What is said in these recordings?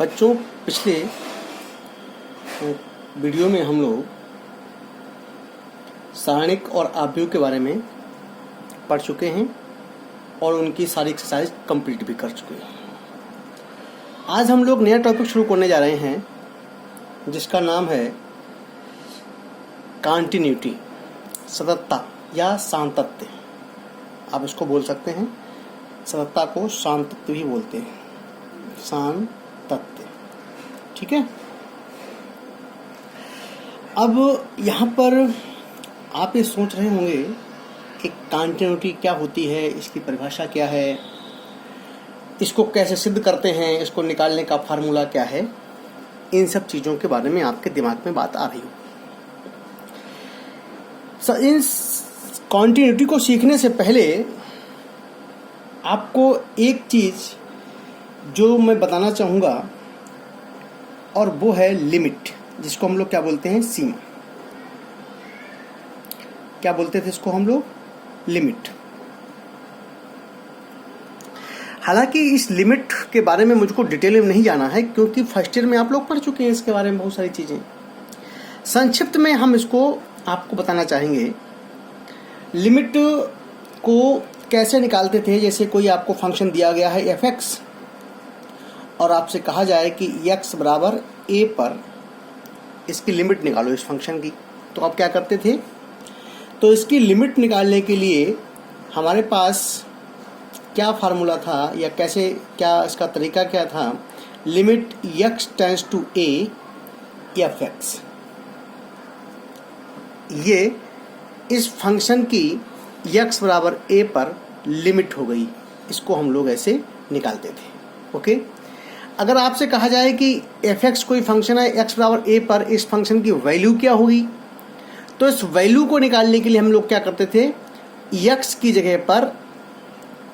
बच्चों, पिछले वीडियो में हम लोग सारणिक और आव्यूह के बारे में पढ़ चुके हैं और उनकी सारी एक्सरसाइज कंप्लीट भी कर चुके हैं। आज हम लोग नया टॉपिक शुरू करने जा रहे हैं जिसका नाम है कॉन्टिन्यूटी, सततता या सातत्य। आप इसको बोल सकते हैं, सततता को सातत्य भी बोलते हैं, सातत्य। ठीक है। अब यहाँ पर आप ये सोच रहे होंगे कि कॉन्टिन्यूटी क्या होती है, इसकी परिभाषा क्या है, इसको कैसे सिद्ध करते हैं, इसको निकालने का फार्मूला क्या है। इन सब चीज़ों के बारे में आपके दिमाग में बात आ रही हो। इन कॉन्टिन्यूटी को सीखने से पहले आपको एक चीज़ जो मैं बताना चाहूँगा, और वो है लिमिट, जिसको हम लोग क्या बोलते हैं, सीमा। क्या बोलते थे इसको हम लोग, लिमिट। हालांकि इस लिमिट के बारे में मुझको डिटेल में नहीं जाना है, क्योंकि फर्स्ट ईयर में आप लोग पढ़ चुके हैं इसके बारे में बहुत सारी चीज़ें। संक्षिप्त में हम इसको आपको बताना चाहेंगे। लिमिट को कैसे निकालते थे, जैसे कोई आपको फंक्शन दिया गया है f(x) और आपसे कहा जाए कि x बराबर a पर इसकी लिमिट निकालो इस फंक्शन की, तो आप क्या करते थे। तो इसकी लिमिट निकालने के लिए हमारे पास क्या फार्मूला था, या कैसे, क्या इसका तरीका क्या था। Limit x tends to a f(x), ये इस फंक्शन की x बराबर a पर लिमिट हो गई। इसको हम लोग ऐसे निकालते थे। ओके। अगर आपसे कहा जाए कि f(x) कोई फंक्शन है, x बराबर a पर इस फंक्शन की वैल्यू क्या होगी, तो इस वैल्यू को निकालने के लिए हम लोग क्या करते थे, x की जगह पर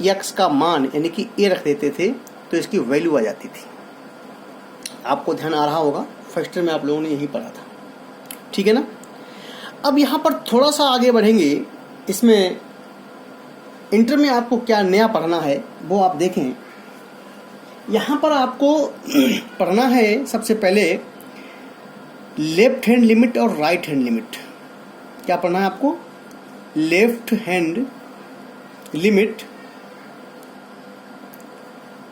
x का मान यानी कि a रख देते थे, तो इसकी वैल्यू आ जाती थी। आपको ध्यान आ रहा होगा, फर्स्ट ईयर में आप लोगों ने यही पढ़ा था। ठीक है ना। अब यहाँ पर थोड़ा सा आगे बढ़ेंगे, इसमें इंटर में आपको क्या नया पढ़ना है वो आप देखें। यहाँ पर आपको पढ़ना है सबसे पहले लेफ्ट हैंड लिमिट और राइट हैंड लिमिट। क्या पढ़ना है आपको, left hand limit.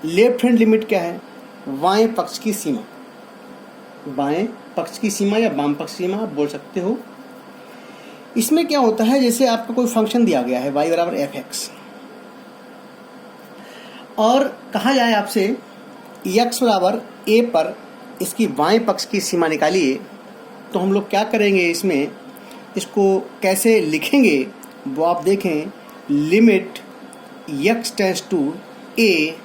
Left hand limit क्या है, बाएं पक्ष की सीमा। बाएं पक्ष की सीमा या वाम पक्ष की सीमा आप बोल सकते हो। इसमें क्या होता है, जैसे आपको कोई फंक्शन दिया गया है y बराबर f(x) और कहा जाए आपसे x बराबर a पर इसकी बाएं पक्ष की सीमा निकालिए, तो हम लोग क्या करेंगे, इसमें इसको कैसे लिखेंगे वो आप देखें। Limit x tends to a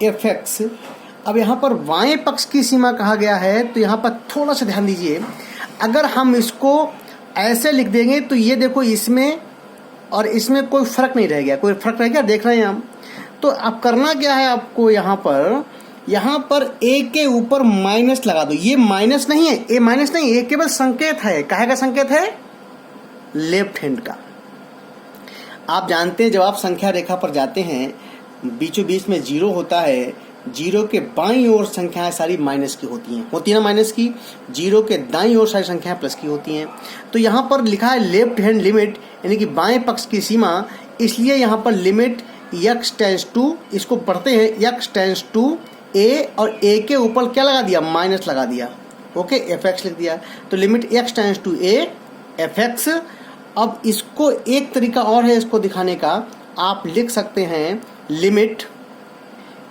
f(x). अब यहाँ पर बाएं पक्ष की सीमा कहा गया है, तो यहाँ पर थोड़ा सा ध्यान दीजिए। अगर हम इसको ऐसे लिख देंगे तो ये देखो, इसमें और इसमें कोई फर्क नहीं रह गया। कोई फर्क रह गया, देख रहे हैं हम। तो अब करना क्या है आपको, यहाँ पर a के ऊपर माइनस लगा दो। ये माइनस नहीं है, a माइनस नहीं, ये केवल संकेत है। काहे का संकेत है, लेफ्ट हैंड का। आप जानते हैं जब आप संख्या रेखा पर जाते हैं, बीचों बीच में जीरो होता है, जीरो के बाईं ओर संख्याएं सारी माइनस की होती हैं ना, माइनस की। जीरो के दाईं ओर सारी संख्याएं प्लस की होती हैं। तो यहाँ पर लिखा है लेफ्ट हैंड लिमिट, यानी कि बाएं पक्ष की सीमा। इसलिए यहाँ पर लिमिट x टेंड्स टू, इसको पढ़ते हैं x टेंड्स टू a, और a के ऊपर क्या लगा दिया, माइनस लगा दिया। ओके, f(x) लिख दिया। तो limit x tends to a f(x). अब इसको एक तरीका और है इसको दिखाने का, आप लिख सकते हैं limit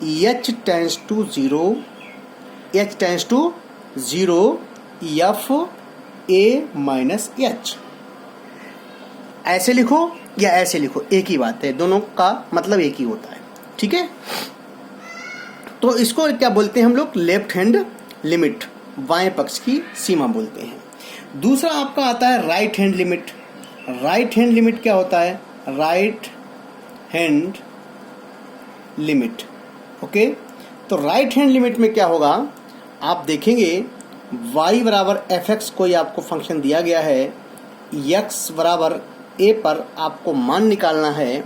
h tends to 0 f a minus h। ऐसे लिखो या ऐसे लिखो, एक ही बात है, दोनों का मतलब एक ही होता है। ठीक है। तो इसको क्या बोलते हैं हम लोग, लेफ्ट हैंड लिमिट, बाएं पक्ष की सीमा बोलते हैं। दूसरा आपका आता है right hand limit. Right hand limit क्या होता है, राइट हैंड लिमिट। ओके। तो राइट हैंड लिमिट में क्या होगा, आप देखेंगे y बराबर f(x) कोई आपको फंक्शन दिया गया है, x बराबर a पर आपको मान निकालना है।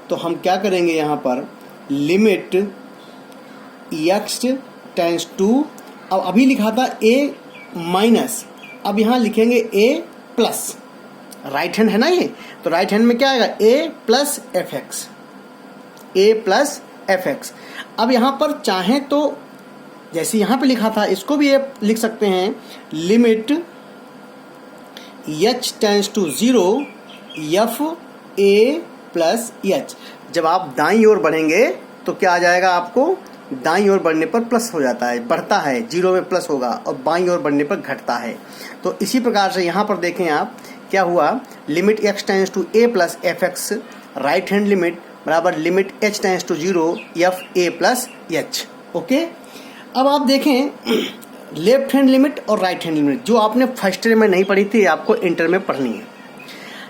तो हम क्या करेंगे, यहाँ पर लिमिट x टेंस टू, अब अभी लिखा था a माइनस, अब यहाँ लिखेंगे a प्लस, राइट हैंड है ना ये, तो राइट हैंड में क्या आएगा a plus F x, a plus F x. अब यहाँ पर चाहें तो जैसे यहाँ पे लिखा था इसको भी ये लिख सकते हैं, limit h tends to 0 F a plus H. जब आप दाईं ओर बढ़ेंगे तो क्या आ जाएगा, आपको दाईं ओर बढ़ने पर प्लस हो जाता है, बढ़ता है, 0 में प्लस होगा, और बाईं ओर बढ़ने पर घटता है। तो इसी प्रकार से यहाँ पर देखें आप क्या हुआ, limit x tends to a plus F X, right hand limit बराबर limit h tends to 0 F a plus H. Okay, अब आप देखें लेफ्ट हैंड लिमिट और राइट हैंड लिमिट जो आपने फर्स्ट ईयर में नहीं पढ़ी थी, आपको इंटर में पढ़नी है।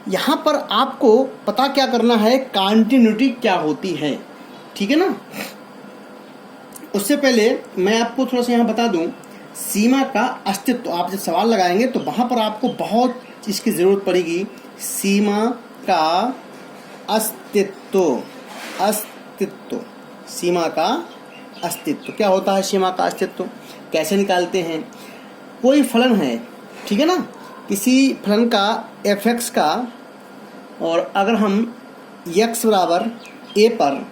यहाँ पर आपको पता क्या करना है, कॉन्टिन्यूटी क्या होती है, ठीक है ना। उससे पहले मैं आपको थोड़ा सा यहाँ बता दूं, सीमा का अस्तित्व, आप जब सवाल लगाएंगे तो वहाँ पर आपको बहुत इसकी ज़रूरत पड़ेगी। सीमा का अस्तित्व, अस्तित्व, सीमा का अस्तित्व क्या होता है, सीमा का अस्तित्व कैसे निकालते हैं। कोई फलन है, ठीक है ना, किसी फलन का एफ एक्स का, और अगर हम x बराबर a पर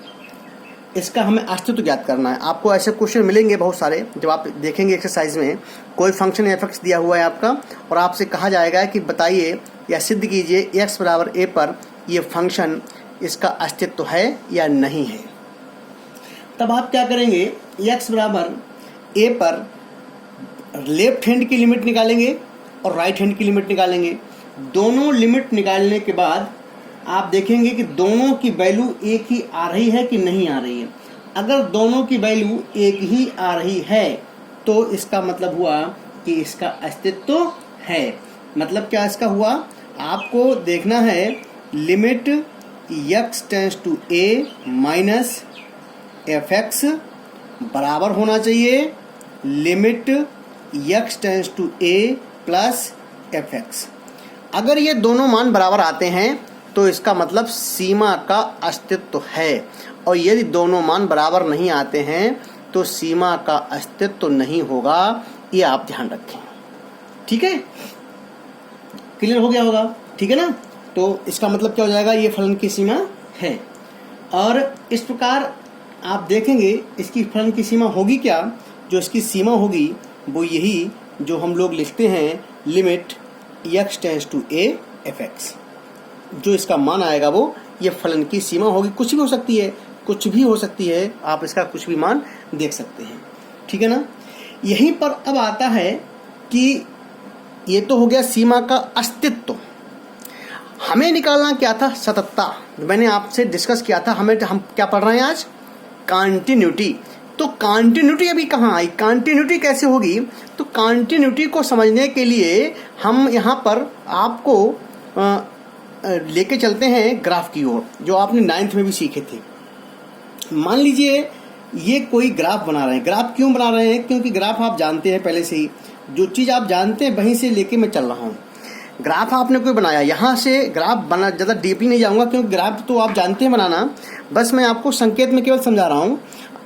इसका हमें अस्तित्व ज्ञात करना है। आपको ऐसे क्वेश्चन मिलेंगे बहुत सारे, जब आप देखेंगे एक्सरसाइज में कोई फंक्शन एफ एक्स दिया हुआ है आपका, और आपसे कहा जाएगा कि बताइए या सिद्ध कीजिए x बराबर a पर ये फंक्शन, इसका अस्तित्व है या नहीं है। तब आप क्या करेंगे, x बराबर a पर लेफ्ट हैंड की लिमिट निकालेंगे और राइट हैंड की लिमिट निकालेंगे। दोनों लिमिट निकालने के बाद आप देखेंगे कि दोनों की वैल्यू एक ही आ रही है कि नहीं आ रही है। अगर दोनों की वैल्यू एक ही आ रही है तो इसका मतलब हुआ कि इसका अस्तित्व है। मतलब क्या इसका हुआ, आपको देखना है limit x tends to a minus F X बराबर होना चाहिए limit x tends to a plus F X. अगर ये दोनों मान बराबर आते हैं तो इसका मतलब सीमा का अस्तित्व है, और यदि दोनों मान बराबर नहीं आते हैं तो सीमा का अस्तित्व नहीं होगा। ये आप ध्यान रखें, ठीक है, क्लियर हो गया होगा, ठीक है ना। तो इसका मतलब क्या हो जाएगा, ये फलन की सीमा है। और इस प्रकार आप देखेंगे इसकी फलन की सीमा होगी क्या, जो इसकी सीमा होगी वो यही जो हम लोग लिखते हैं limit x tends to a F X. जो इसका मान आएगा वो ये फलन की सीमा होगी। कुछ भी हो सकती है, कुछ भी हो सकती है, आप इसका कुछ भी मान देख सकते हैं, ठीक है ना। यहीं पर अब आता है कि ये तो हो गया सीमा का अस्तित्व। हमें निकालना क्या था, सततता। मैंने आपसे डिस्कस किया था, हम क्या पढ़ रहे हैं आज, कॉन्टिन्यूटी। तो कॉन्टिन्यूटी अभी कहाँ आई, कॉन्टिन्यूटी कैसे होगी। तो कॉन्टिन्यूटी को समझने के लिए हम यहाँ पर आपको लेके चलते हैं ग्राफ की ओर, जो आपने 9th में भी सीखे थे। मान लीजिए ये कोई ग्राफ बना रहे हैं। ग्राफ क्यों बना रहे हैं, क्योंकि ग्राफ आप जानते हैं पहले से ही, जो चीज़ आप जानते हैं वहीं से लेके मैं चल रहा हूँ। ग्राफ आपने कोई बनाया, यहाँ से ग्राफ बना, ज़्यादा डीपली नहीं जाऊँगा क्योंकि ग्राफ तो आप जानते हैं बनाना, बस मैं आपको संकेत में केवल समझा रहा हूँ।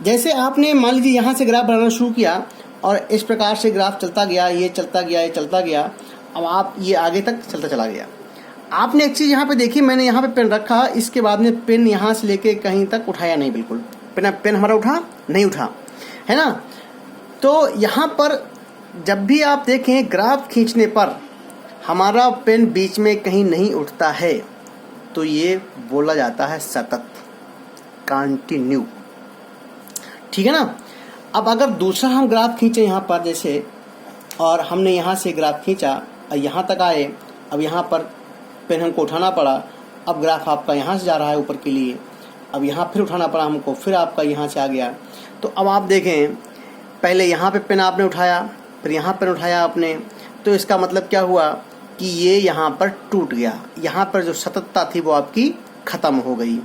जैसे आपने मान लीजिए यहाँ से ग्राफ बनाना शुरू किया और इस प्रकार से ग्राफ चलता गया, ये चलता गया, ये चलता गया, अब आप ये आगे तक चलता चला गया। आपने एक चीज़ यहाँ पे देखी, मैंने यहाँ पे पेन रखा, इसके बाद में पेन यहाँ से लेके कहीं तक उठाया नहीं, बिल्कुल पेन हमारा उठा नहीं, उठा है ना। तो यहाँ पर जब भी आप देखें ग्राफ खींचने पर हमारा पेन बीच में कहीं नहीं उठता है तो ये बोला जाता है सतत, कंटिन्यू, ठीक है ना। अब अगर दूसरा हम ग्राफ खींचे यहाँ पर जैसे, और हमने यहाँ से ग्राफ खींचा और यहाँ तक आए, अब यहाँ पर पेन हमको उठाना पड़ा, अब ग्राफ आपका यहाँ से जा रहा है ऊपर के लिए, अब यहाँ फिर उठाना पड़ा हमको, फिर आपका यहाँ से आ गया। तो अब आप देखें पहले यहाँ पे पेन आपने उठाया, फिर यहाँ पेन उठाया आपने, तो इसका मतलब क्या हुआ कि ये यहाँ पर टूट गया, यहाँ पर जो सततता थी वो आपकी ख़त्म हो गई।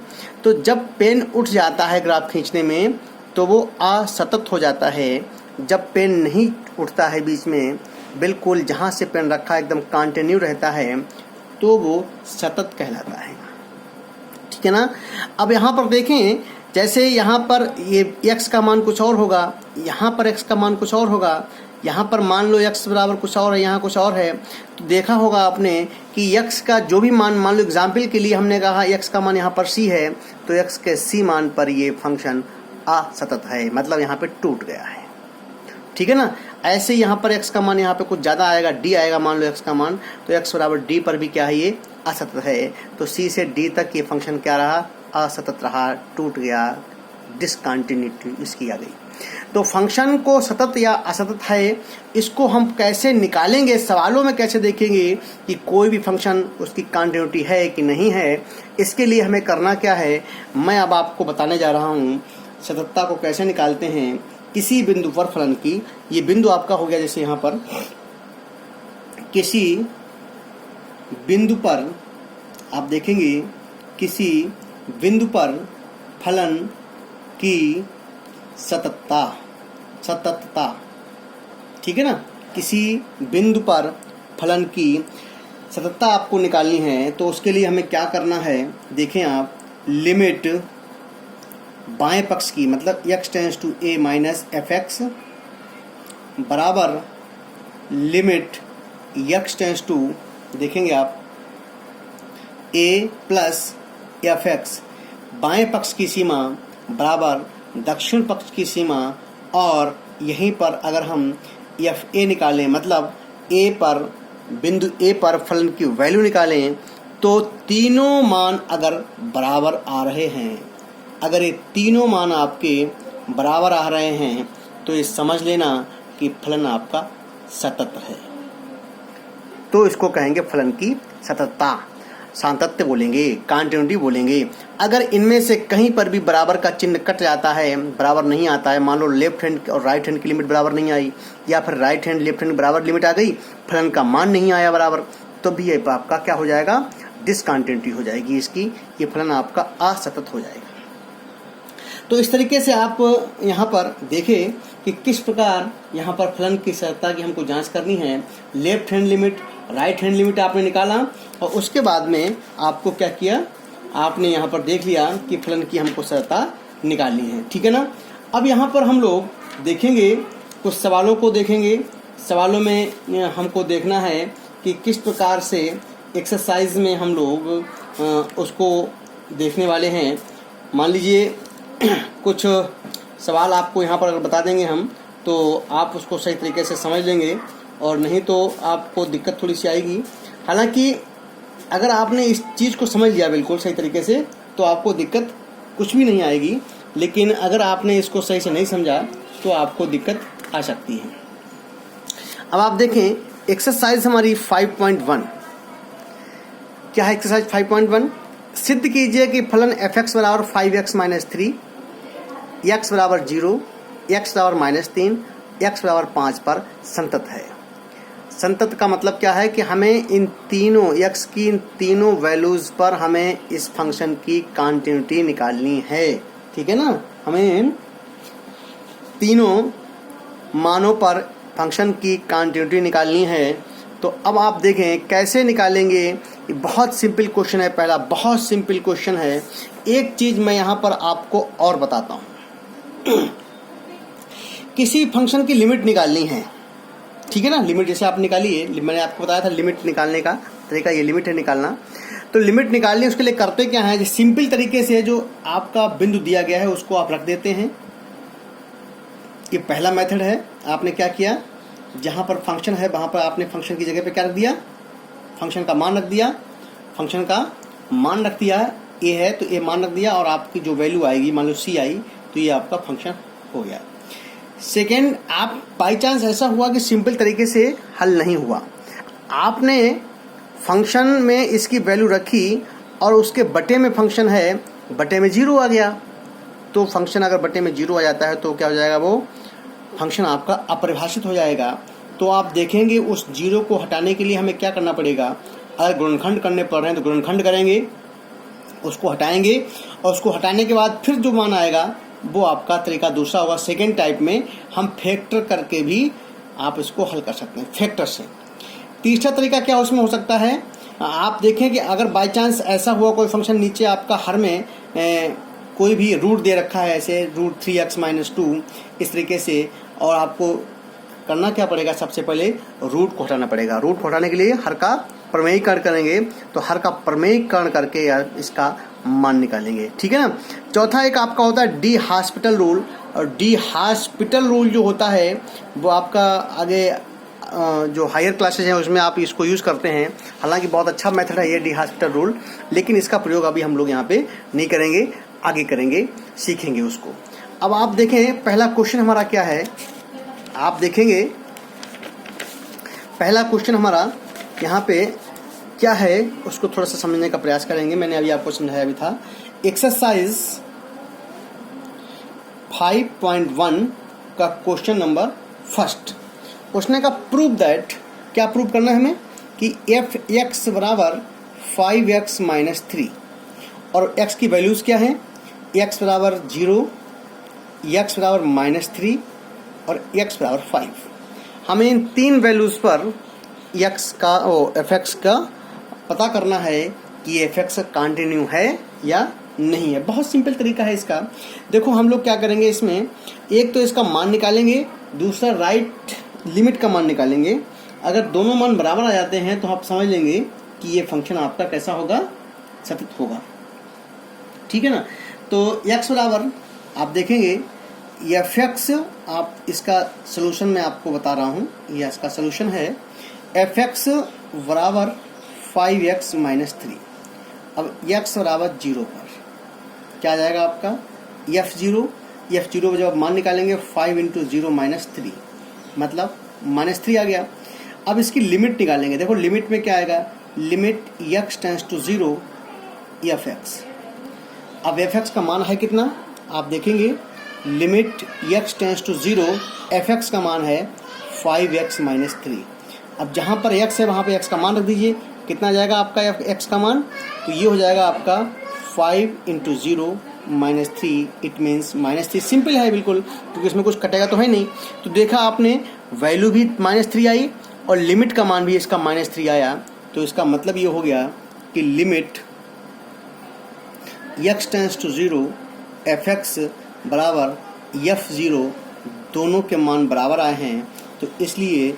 तो जब पेन उठ जाता है ग्राफ खींचने में तो वो असतत हो जाता है। जब पेन नहीं उठता है बीच में, बिल्कुल जहाँ से पेन रखा एकदम कंटिन्यू रहता है, तो वो सतत कहलाता है, ठीक है ना। अब यहाँ पर देखें जैसे यहाँ पर ये x का मान कुछ और होगा, यहाँ पर x का मान कुछ और होगा, यहाँ पर मान लो x बराबर कुछ और है, यहाँ कुछ और है। तो देखा होगा आपने कि x का जो भी मान लो एग्जाम्पल के लिए हमने कहा x का मान यहाँ पर c है, तो x के c मान पर ये फंक्शन असतत है, मतलब यहाँ पे टूट गया है। ठीक है ना। ऐसे यहाँ पर x का मान यहाँ पे कुछ ज़्यादा आएगा, d आएगा मान लो x का मान, तो x बराबर d पर भी क्या है, ये असतत है। तो c से d तक ये फंक्शन क्या रहा, असतत रहा, टूट गया, डिसकंटिन्यूटी इसकी आ गई। तो फंक्शन को सतत या असतत है, इसको हम कैसे निकालेंगे, सवालों में कैसे देखेंगे कि कोई भी फंक्शन उसकी कंटिन्यूटी है कि नहीं है। इसके लिए हमें करना क्या है, मैं अब आपको बताने जा रहा हूँ सततता को कैसे निकालते हैं किसी बिंदु पर फलन की। ये बिंदु आपका हो गया, जैसे यहाँ पर किसी बिंदु पर आप देखेंगे, किसी बिंदु पर फलन की सततता, ठीक है ना। किसी बिंदु पर फलन की सततता आपको निकालनी है, तो उसके लिए हमें क्या करना है, देखें आप, लिमिट बाएं पक्ष की, मतलब x tends to a minus fx बराबर लिमिट x टेंस टू, देखेंगे आप, a प्लस fx, बाएं पक्ष की सीमा बराबर दक्षिण पक्ष की सीमा, और यहीं पर अगर हम fa निकालें, मतलब a पर, बिंदु a पर फलन की वैल्यू निकालें, तो तीनों मान अगर बराबर आ रहे हैं, अगर ये तीनों मान आपके बराबर आ रहे हैं, तो ये समझ लेना कि फलन आपका सतत है। तो इसको कहेंगे फलन की सततता, सातत्य बोलेंगे, कंटिन्यूटी बोलेंगे। अगर इनमें से कहीं पर भी बराबर का चिन्ह कट जाता है, बराबर नहीं आता है, मान लो लेफ्ट हैंड और राइट हैंड की लिमिट बराबर नहीं आई, या फिर राइट हैंड लेफ्ट हैंड बराबर लिमिट आ गई, फलन का मान नहीं आया बराबर, तो भी ये आपका क्या हो जाएगा, डिसकंटिन्यूटी हो जाएगी इसकी, ये फलन आपका असतत हो जाएगा। तो इस तरीके से आप यहाँ पर देखें कि किस प्रकार यहाँ पर फलन की सततता की हमको जांच करनी है। Left hand limit, right hand limit आपने निकाला, और उसके बाद में आपको क्या किया, आपने यहाँ पर देख लिया कि फलन की हमको सततता निकालनी है। ठीक है ना। अब यहाँ पर हम लोग देखेंगे, कुछ सवालों को देखेंगे। सवालों में हमको देखना है कि किस प्रकार से एक्सरसाइज में हम लोग उसको देखने वाले हैं। मान लीजिए कुछ सवाल आपको यहाँ पर अगर बता देंगे हम, तो आप उसको सही तरीके से समझ लेंगे, और नहीं तो आपको दिक्कत थोड़ी सी आएगी। हालांकि अगर आपने इस चीज़ को समझ लिया बिल्कुल सही तरीके से, तो आपको दिक्कत कुछ भी नहीं आएगी, लेकिन अगर आपने इसको सही से नहीं समझा तो आपको दिक्कत आ सकती है। अब आप देखें एक्सरसाइज हमारी 5.1 क्या है। एक्सरसाइज 5.1, सिद्ध कीजिए कि फलन f(x) बराबर 5x माइनस 3, x बराबर 0, x बराबर -3, x बराबर 5 पर संतत है। संतत का मतलब क्या है कि हमें इन तीनों x की इन तीनों वैल्यूज़ पर हमें इस फंक्शन की कंटिन्यूटी निकालनी है। ठीक है ना, हमें तीनों मानों पर फंक्शन की कंटिन्यूटी निकालनी है। तो अब आप देखें कैसे निकालेंगे। ये बहुत सिंपल क्वेश्चन है, पहला बहुत सिंपल क्वेश्चन है। एक चीज़ मैं यहाँ पर आपको और बताता हूँ। किसी फंक्शन की लिमिट निकालनी है, ठीक है ना। लिमिट जैसे आप निकालिए, मैंने आपको बताया था लिमिट निकालने का तरीका, ये लिमिट है निकालना। तो लिमिट निकालनी उसके लिए करते क्या है, सिंपल तरीके से जो आपका बिंदु दिया गया है उसको आप रख देते हैं। ये पहला मेथड है। आपने क्या किया, जहाँ पर फंक्शन है वहाँ पर आपने फंक्शन की जगह पे क्या रख दिया, फंक्शन का मान रख दिया। फंक्शन का मान रख दिया, ए है तो ए मान रख दिया, और आपकी जो वैल्यू आएगी मान लो सी आई, तो ये आपका फंक्शन हो गया। सेकेंड, आप बाई चांस ऐसा हुआ कि सिंपल तरीके से हल नहीं हुआ, आपने फंक्शन में इसकी वैल्यू रखी और उसके बटे में फंक्शन है, बटे में 0 आ गया। तो फंक्शन अगर बटे में 0 आ जाता है तो क्या हो जाएगा, वो फंक्शन आपका अपरिभाषित हो जाएगा। तो आप देखेंगे उस 0 को हटाने के लिए हमें क्या करना पड़ेगा। अगर गुणनखंड करने पड़ रहे हैं तो गुणनखंड करेंगे, उसको हटाएंगे, और उसको हटाने के बाद फिर जो मान आएगा वो आपका तरीका दूसरा होगा। सेकेंड टाइप में हम फैक्टर करके भी आप इसको हल कर सकते हैं, फैक्टर से। तीसरा तरीका क्या उसमें हो सकता है, आप देखें कि अगर बाई चांस ऐसा हुआ कोई फंक्शन नीचे आपका हर में कोई भी रूट दे रखा है ऐसे √3x - 2 इस तरीके से, और आपको करना क्या पड़ेगा, सबसे पहले रूट को हटाना पड़ेगा। रूट को हटाने के लिए हर का प्रमेयीकरण करेंगे, तो हर का प्रमेयीकरण करके यार इसका मान निकालेंगे, ठीक है ना। चौथा एक आपका होता है डी हॉस्पिटल रूल, और डी हॉस्पिटल रूल जो होता है वो आपका आगे जो हायर क्लासेज हैं उसमें आप इसको यूज़ करते हैं। हालांकि बहुत अच्छा मेथड है ये डी हॉस्पिटल रूल, लेकिन इसका प्रयोग अभी हम लोग यहाँ पे नहीं करेंगे, आगे करेंगे, सीखेंगे उसको। अब आप देखें पहला क्वेश्चन हमारा क्या है, आप देखेंगे पहला क्वेश्चन हमारा यहाँ पे क्या है उसको थोड़ा सा समझने का प्रयास करेंगे। मैंने अभी आपको समझाया भी था। एक्सरसाइज 5.1 का क्वेश्चन नंबर फर्स्ट, उसने का प्रूव दैट, क्या प्रूव करना है हमें कि f(x) बराबर 5x - 3, और x की वैल्यूज़ क्या हैं, x बराबर 0, x बराबर -3 और x बराबर 5। हमें इन तीन वैल्यूज़ पर x का f(x) का पता करना है कि f(x) कंटिन्यू है या नहीं है। बहुत सिंपल तरीका है इसका। देखो हम लोग क्या करेंगे इसमें, एक तो इसका मान निकालेंगे, दूसरा राइट लिमिट का मान निकालेंगे। अगर दोनों मान बराबर आ जाते हैं तो आप समझ लेंगे कि ये फंक्शन आपका कैसा होगा, सतत होगा, ठीक है ना। तो x बराबर आप देखेंगे f(x), आप इसका सोल्यूशन मैं आपको बता रहा हूँ, ये इसका सोल्यूशन है। f(x) बराबर 5x - 3। अब x बराबर 0 पर क्या आ जाएगा आपका f0 पर जब आप मान निकालेंगे 5 × 0 - 3 मतलब -3 आ गया। अब इसकी लिमिट निकालेंगे। देखो लिमिट में क्या आएगा, limit x tends to 0 f(x). अब f(x) का मान है कितना, आप देखेंगे limit x tends to 0 f(x) का मान है 5x - 3। अब जहाँ पर x है वहाँ पे x का मान रख दीजिए, कितना आ जाएगा आपका x का मान, तो ये हो जाएगा आपका 5 × 0 - 3, इट मीन्स -3। सिंपल है बिल्कुल, क्योंकि इसमें कुछ कटेगा तो है नहीं। तो देखा आपने वैल्यू भी -3 आई और लिमिट का मान भी इसका -3 आया, तो इसका मतलब ये हो गया कि limit x tends to 0 f(x) बराबर f0 दोनों के मान बराबर आए हैं, तो इसलिए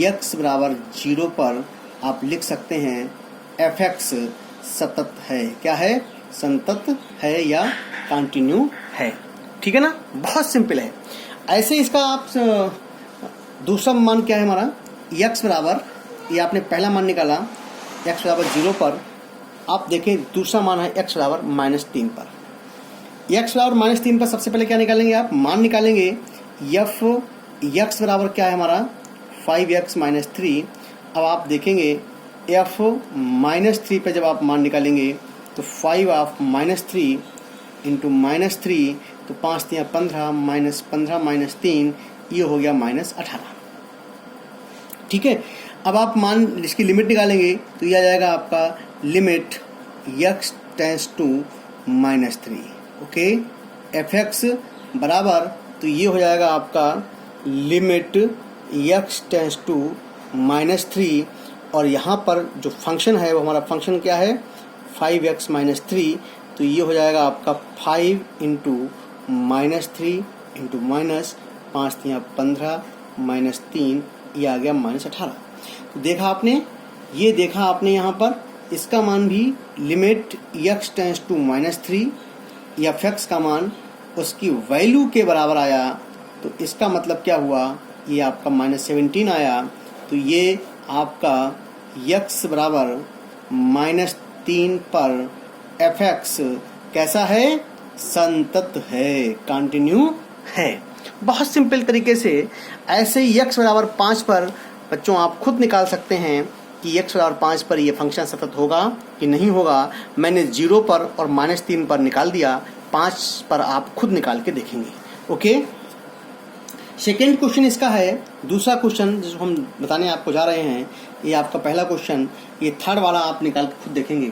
x बराबर 0 पर आप लिख सकते हैं f(x) सतत है। क्या है, संतत है या कंटिन्यू है, ठीक है ना। बहुत सिंपल है। ऐसे इसका आप दूसरा मान क्या है हमारा, x बराबर, ये आपने पहला मान निकाला x बराबर 0 पर, आप देखें दूसरा मान है x बराबर -3 पर। x बराबर -3 पर सबसे पहले क्या निकालेंगे, आप मान निकालेंगे x बराबर क्या है हमारा 5x - 3। अब आप देखेंगे f -3 पे जब आप मान निकालेंगे तो 5 ऑफ -3 इंटू -3, तो 5 × 15 -15 -3, ये हो गया -18, ठीक है। अब आप मान इसकी लिमिट निकालेंगे तो ये आ जाएगा आपका limit x tends to -3, okay. f(x) बराबर, तो ये हो जाएगा आपका लिमिट x टेंड्स टू -3, और यहाँ पर जो फंक्शन है वो हमारा फंक्शन क्या है 5x - 3, तो ये हो जाएगा आपका 5 × -3 इंटू -5 × 15 -3, ये आ गया -18। तो देखा आपने, ये देखा आपने यहाँ पर इसका मान भी limit x tends to -3, f(x) का मान उसकी वैल्यू के बराबर आया, तो इसका मतलब क्या हुआ, ये आपका -17 आया। तो ये आपका x बराबर -3 पर f(x) कैसा है, संतत है, कंटिन्यू है। बहुत सिंपल तरीके से ऐसे ही x बराबर 5 पर बच्चों आप खुद निकाल सकते हैं कि x बराबर 5 पर ये फंक्शन सतत होगा कि नहीं होगा। मैंने 0 पर और -3 पर निकाल दिया, 5 पर आप खुद निकाल के देखेंगे, ओके। सेकेंड क्वेश्चन इसका है, दूसरा क्वेश्चन जिसको हम बताने आपको जा रहे हैं, ये आपका पहला क्वेश्चन, ये थर्ड वाला आप निकाल के खुद देखेंगे।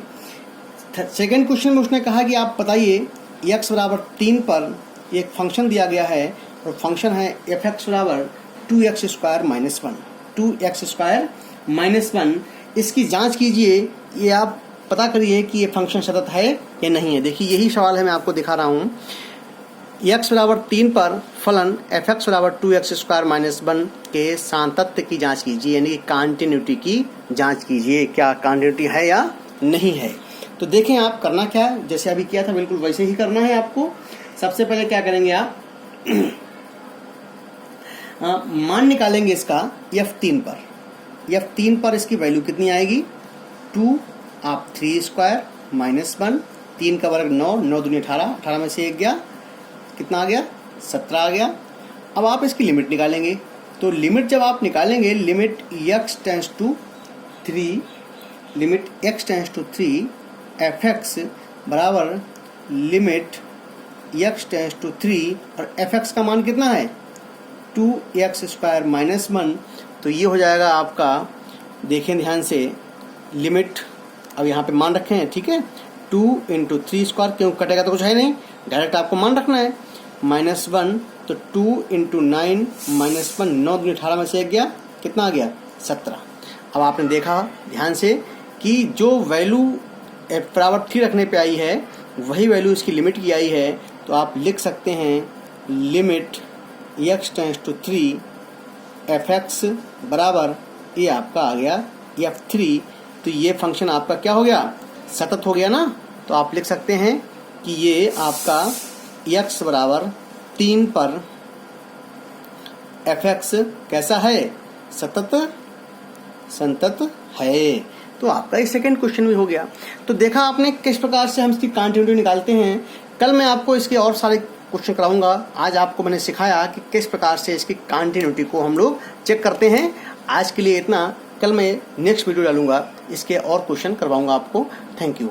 सेकेंड क्वेश्चन में उसने कहा कि आप बताइए x बराबर 3 पर एक फंक्शन दिया गया है, और फंक्शन है f(x) बराबर 2x² - 1, 2x² - 1। इसकी जांच कीजिए, ये आप पता करिए कि ये फंक्शन सतत है या नहीं है। देखिए यही सवाल है, मैं आपको दिखा रहा हूँ। x बराबर 3 पर फलन fx बराबर 2x² माइनस 1 के सातत्य की जांच कीजिए, यानी कि कॉन्टिन्यूटी की जांच कीजिए, क्या कॉन्टिन्यूटी है या नहीं है। तो देखें आप करना क्या है, जैसे अभी किया था बिल्कुल वैसे ही करना है आपको। सबसे पहले क्या करेंगे आप मान निकालेंगे इसका f3 पर। f3 पर इसकी वैल्यू कितनी आएगी, 2 आप 3² माइनस 1, 3 का वर्ग 9, 9 दूनी 18, 18 में से 1 गया, कितना आ गया, 17 आ गया। अब आप इसकी लिमिट निकालेंगे। तो लिमिट जब आप निकालेंगे, limit x tends to 3, limit x tends to 3 fx बराबर लिमिट x टेंस टू 3 और fx का मान कितना है, 2x² माइनस 1। तो ये हो जाएगा आपका, देखें ध्यान से, लिमिट अब यहाँ पे मान रखे हैं, ठीक है, 2 × 3², क्यों कटेगा तो कुछ है नहीं, डायरेक्ट आपको मान रखना है, माइनस 1। तो 2 × 9 माइनस 1, 9 दूनी 18 में से 1 गया, कितना आ गया, 17। अब आपने देखा ध्यान से कि जो वैल्यू f बराबर 3 रखने पे आई है वही वैल्यू इसकी लिमिट की आई है। तो आप लिख सकते हैं limit x tends to 3 fx बराबर, ये आपका आ गया f3। तो ये फंक्शन आपका क्या हो गया, सतत हो गया ना। तो आप लिख सकते हैं कि ये आपका x बराबर 3 पर fx कैसा है, संतत है। तो आपका ये सेकंड क्वेश्चन भी हो गया। तो देखा आपने किस प्रकार से हम इसकी कॉन्टिन्यूटी निकालते हैं। कल मैं आपको इसके और सारे क्वेश्चन कराऊंगा। आज आपको मैंने सिखाया कि किस प्रकार से इसकी कॉन्टिन्यूटी को हम लोग चेक करते हैं। आज के लिए इतना, कल मैं नेक्स्ट वीडियो डालूंगा, इसके और क्वेश्चन करवाऊंगा आपको। Thank you.